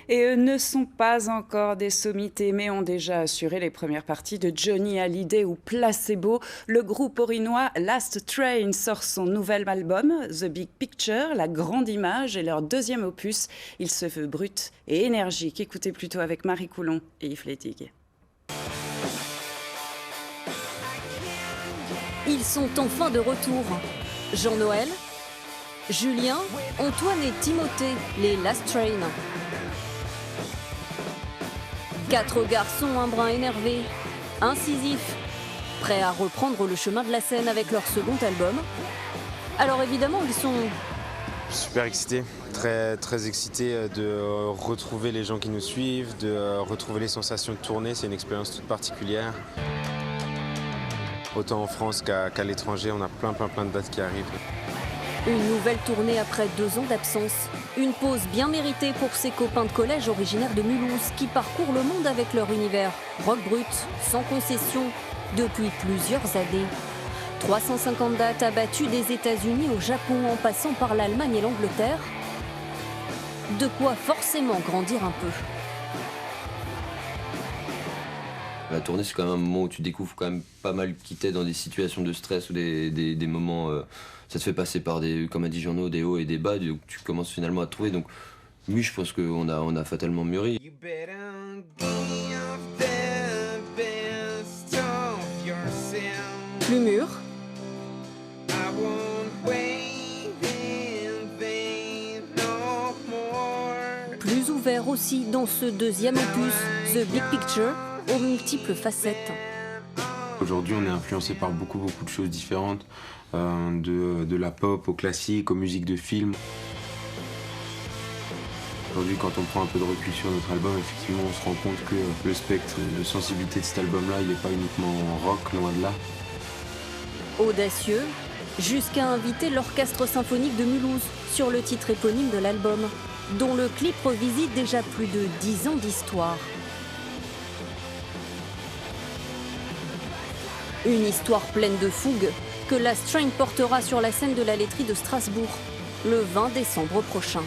Et eux ne sont pas encore des sommités, mais ont déjà assuré les premières parties de Johnny Hallyday ou Placebo. Le groupe orinois Last Train sort son nouvel album, The Big Picture, la grande image, et leur deuxième opus. Il se veut brut et énergique. Écoutez plutôt avec Marie Coulon et Yves Lédig. Ils sont enfin de retour. Jean-Noël, Julien, Antoine et Timothée, les Last Train. 4 garçons, un brin énervé, incisifs, prêts à reprendre le chemin de la scène avec leur second album. Alors évidemment, ils sont... Super excité, très excité de retrouver les gens qui nous suivent, de retrouver les sensations de tournée. C'est une expérience toute particulière. Autant en France qu'à l'étranger, on a plein de dates qui arrivent. Une nouvelle tournée après 2 ans d'absence. Une pause bien méritée pour ces copains de collège originaires de Mulhouse qui parcourent le monde avec leur univers rock brut, sans concession, depuis plusieurs années. 350 dates abattues des États-Unis au Japon en passant par l'Allemagne et l'Angleterre. De quoi forcément grandir un peu. La tournée, c'est quand même un moment où tu découvres quand même pas mal qui t'aident dans des situations de stress ou des moments... ça te fait passer par des, comme a dit Jean-No, des hauts et des bas, donc tu commences finalement à trouver. Donc, oui, je pense qu'on a fatalement mûri. Plus mûr. Plus ouvert aussi dans ce deuxième opus, The Big Picture, aux multiples facettes. Aujourd'hui, on est influencé par beaucoup de choses différentes, de la pop au classique, aux musiques de films. Aujourd'hui, quand on prend un peu de recul sur notre album, effectivement, on se rend compte que le spectre de sensibilité de cet album-là, il n'est pas uniquement rock, loin de là. Audacieux, jusqu'à inviter l'Orchestre symphonique de Mulhouse sur le titre éponyme de l'album, dont le clip revisite déjà plus de 10 ans d'histoire. Une histoire pleine de fougue que Last Train portera sur la scène de la laiterie de Strasbourg le 20 décembre prochain.